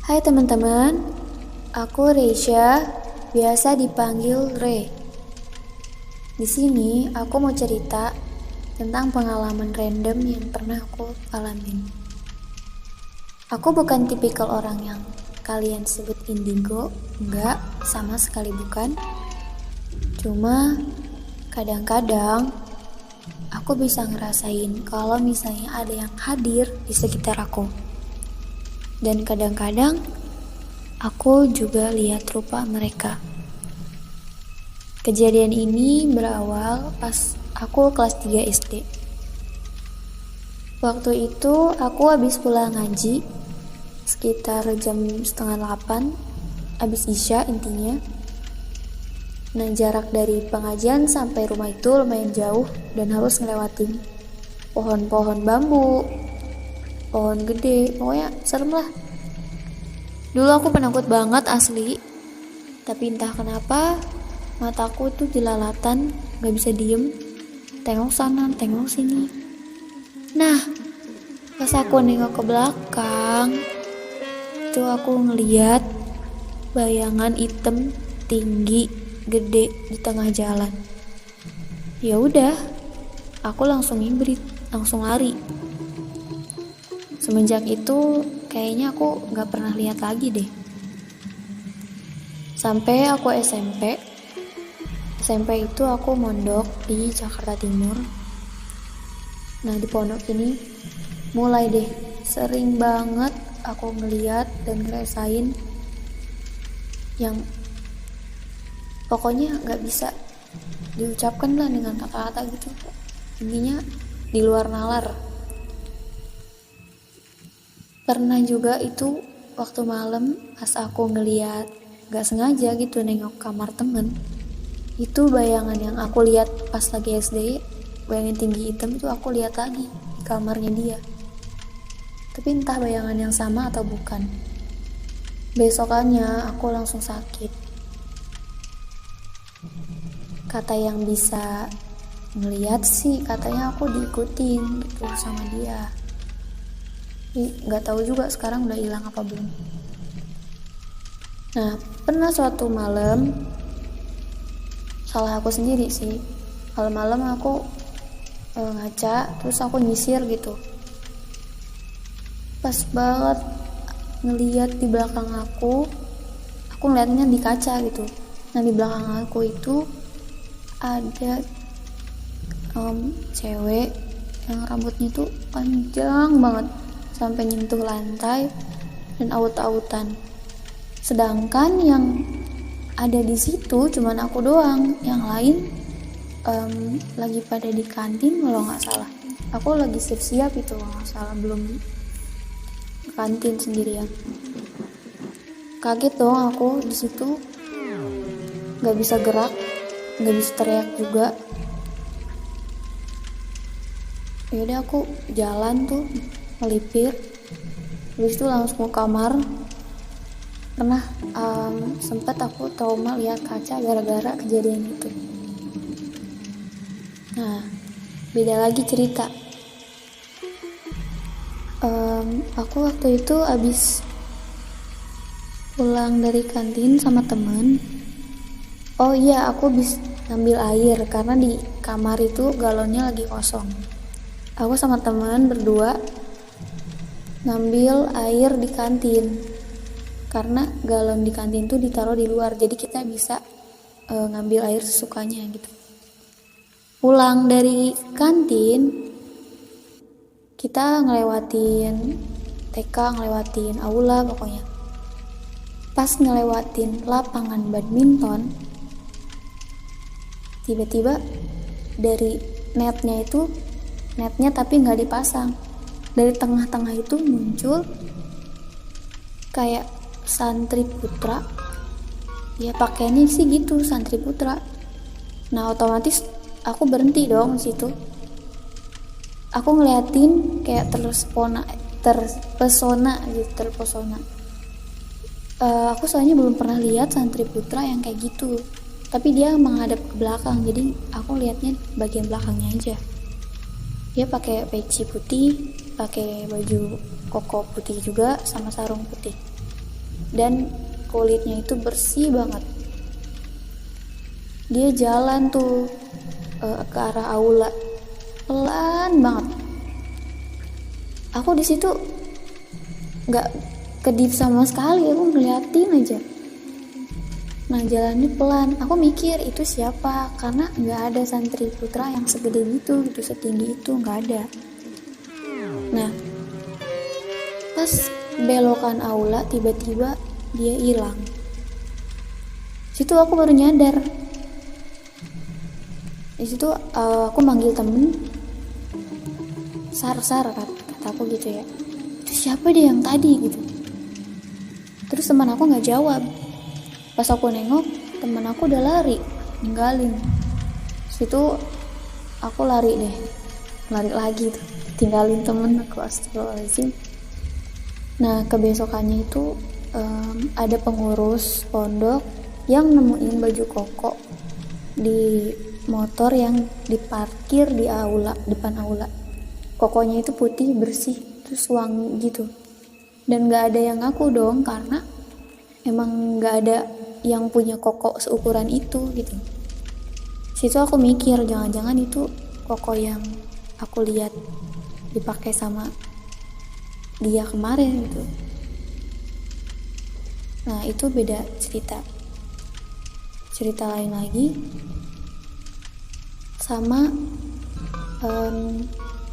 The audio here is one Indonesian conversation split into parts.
Hai teman-teman, aku Reisha, biasa dipanggil Re. Di sini aku mau cerita tentang pengalaman random yang pernah aku alamin. Aku bukan tipikal orang yang kalian sebut indigo, enggak, sama sekali bukan. Cuma kadang-kadang aku bisa ngerasain kalau misalnya ada yang hadir di sekitar aku. Dan kadang-kadang aku juga lihat rupa mereka. Kejadian ini berawal pas aku kelas 3 SD. Waktu itu aku habis pulang ngaji sekitar jam 7:30, habis isya intinya. Nah, jarak dari pengajian sampai rumah itu lumayan jauh dan harus ngelewatin pohon-pohon bambu, pohon gede, pokoknya serem lah. Dulu aku penakut banget asli, tapi entah kenapa mataku tuh jelalatan, gak bisa diem, tengok sana, tengok sini. Nah, pas aku nengok ke belakang, itu aku ngeliat bayangan hitam tinggi, gede di tengah jalan. Ya udah, aku langsung ngibrit, langsung lari. Semenjak itu kayaknya aku gak pernah lihat lagi deh. Sampai aku SMP itu aku mondok di Jakarta Timur. Nah, di pondok ini mulai deh sering banget aku ngeliat dan ngerasain yang pokoknya gak bisa diucapkan lah dengan kata-kata gitu. Intinya di luar nalar. Pernah juga itu waktu malam pas aku ngeliat gak sengaja gitu nengok kamar temen, itu bayangan yang aku lihat pas lagi SD, bayangan tinggi hitam itu aku lihat lagi di kamarnya dia. Tapi entah bayangan yang sama atau bukan. Besokannya aku langsung sakit. Kata yang bisa ngeliat sih katanya aku diikutin gitu sama dia. Nggak tahu juga sekarang udah hilang apa belum. Nah, pernah suatu malam, salah aku sendiri sih, malam-malam aku ngaca, terus aku nyisir gitu. Pas banget ngeliat di belakang aku ngeliatnya di kaca gitu. Nah, di belakang aku itu ada cewek yang rambutnya tuh panjang banget sampai nyentuh lantai dan aut-autan. Sedangkan yang ada di situ cuman aku doang, yang lain lagi pada di kantin kalau nggak salah. Aku lagi siap-siap itu kalau nggak salah, belum ke kantin sendirian. Kaget dong aku di situ, nggak bisa gerak, nggak bisa teriak juga. Yaudah aku jalan tuh melipir, habis itu langsung ke kamar. Pernah sempat aku trauma lihat kaca gara-gara kejadian itu. Nah, beda lagi cerita. Aku waktu itu abis pulang dari kantin sama temen. Oh iya, aku habis ngambil air karena di kamar itu galonnya lagi kosong. Aku sama teman berdua ngambil air di kantin karena galon di kantin tuh ditaruh di luar, jadi kita bisa ngambil air sesukanya gitu. Pulang dari kantin kita ngelewatin TK, ngelewatin aula pokoknya. Pas ngelewatin lapangan badminton, tiba-tiba dari netnya tapi nggak dipasang. Dari tengah-tengah itu muncul kayak santri putra, ya pakaiannya sih gitu, santri putra. Nah, otomatis aku berhenti dong di situ. Aku ngeliatin kayak terpesona. Aku soalnya belum pernah lihat santri putra yang kayak gitu, tapi dia menghadap ke belakang, jadi aku lihatnya bagian belakangnya aja. Dia pakai peci putih, pakai baju koko putih juga, sama sarung putih. dan kulitnya itu bersih banget. Dia jalan tuh ke arah aula, pelan banget. Aku di situ nggak kedip sama sekali, aku ngeliatin aja. Nah, jalannya pelan. Aku mikir itu siapa, karena nggak ada santri putra yang segede gitu, setinggi itu nggak ada. Nah, pas belokan aula tiba-tiba dia hilang. Situ aku baru nyadar. Di situ aku manggil temen, Sar kata aku gitu ya. Itu siapa dia yang tadi gitu. Terus teman aku nggak jawab. Pas aku nengok, teman aku udah lari, ninggalin. Situ aku lari lagi tuh, tinggalin temen aku, astagfirullahaladzim. Nah, kebesokannya itu ada pengurus pondok yang nemuin baju koko di motor yang diparkir di aula, depan aula. Kokonya itu putih, bersih, terus wangi gitu. Dan gak ada yang ngaku dong, karena emang gak ada yang punya koko seukuran itu gitu. Situ aku mikir, jangan-jangan itu koko yang aku lihat dipakai sama dia kemarin gitu. Nah, itu beda cerita lain lagi. Sama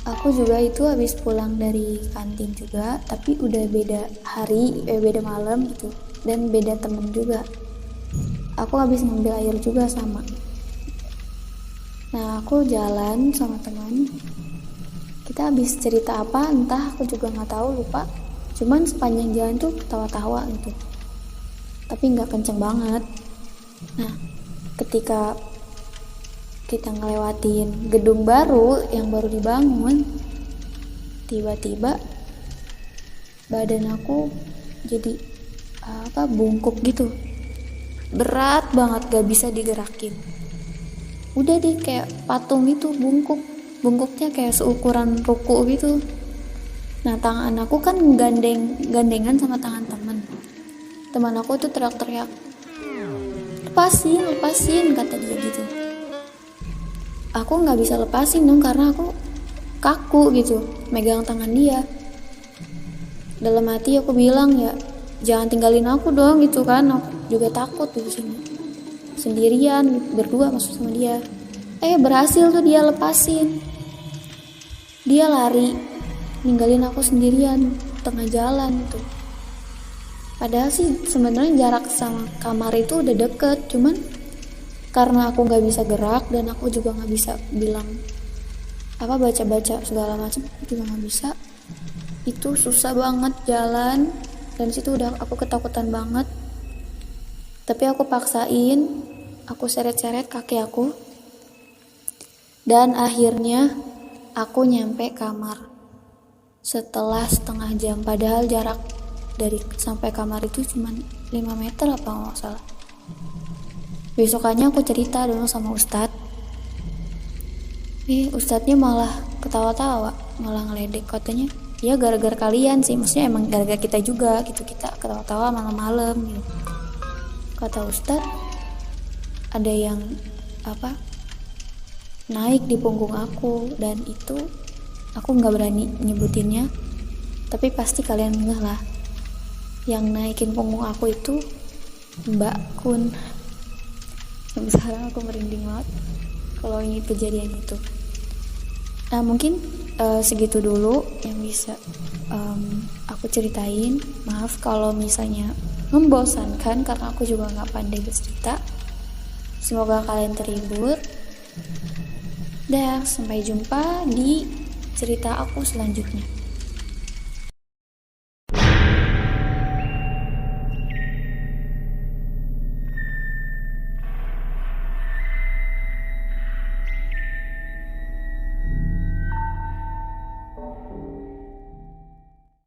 aku juga itu habis pulang dari kantin juga, tapi udah beda hari, beda malam gitu, dan beda temen juga. Aku habis ngambil air juga sama. Nah, aku jalan sama teman. Kita habis cerita apa, entah aku juga nggak tahu, lupa. Cuman sepanjang jalan tuh ketawa-tawa gitu, tapi nggak kenceng banget. Nah, ketika kita ngelewatin gedung baru yang baru dibangun, tiba-tiba badan aku jadi bungkuk gitu, berat banget, gak bisa digerakin. Udah deh kayak patung itu, bungkuknya kayak seukuran ruku gitu. Nah, tangan aku kan gandengan sama tangan teman aku tuh teriak-teriak, lepasin kata dia gitu. Aku nggak bisa lepasin dong, karena aku kaku gitu megang tangan dia. Dalam hati aku bilang, ya jangan tinggalin aku dong gitu kan, aku juga takut di sini sendirian berdua maksud sama dia. Berhasil tuh dia lepasin. Dia lari ninggalin aku sendirian tengah jalan tuh. Padahal sih sebenarnya jarak sama kamar itu udah deket, cuman karena aku nggak bisa gerak dan aku juga nggak bisa bilang baca segala macam, juga nggak bisa. Itu susah banget jalan, dan situ udah aku ketakutan banget. Tapi aku paksain, aku seret-seret kaki aku, dan akhirnya aku nyampe kamar setelah setengah jam. Padahal jarak dari sampai kamar itu cuma 5 meter apa nggak salah. Besokannya aku cerita dulu sama Ustadz. Ustadznya malah ketawa-tawa, malah ngeledek, katanya ya gara-gara kalian sih, maksudnya emang gara-gara kita juga gitu, kita ketawa-tawa malam-malam gitu. Kata Ustadz, ada yang naik di punggung aku, dan itu aku nggak berani nyebutinnya, tapi pasti kalian ngeh lah. Yang naikin punggung aku itu Mbak Kun. Sampai sekarang aku merinding banget kalau ingat kejadian itu. Nah, mungkin segitu dulu yang bisa aku ceritain. Maaf kalau misalnya membosankan, karena aku juga nggak pandai bercerita. Semoga kalian terhibur. Dan sampai jumpa di cerita aku selanjutnya.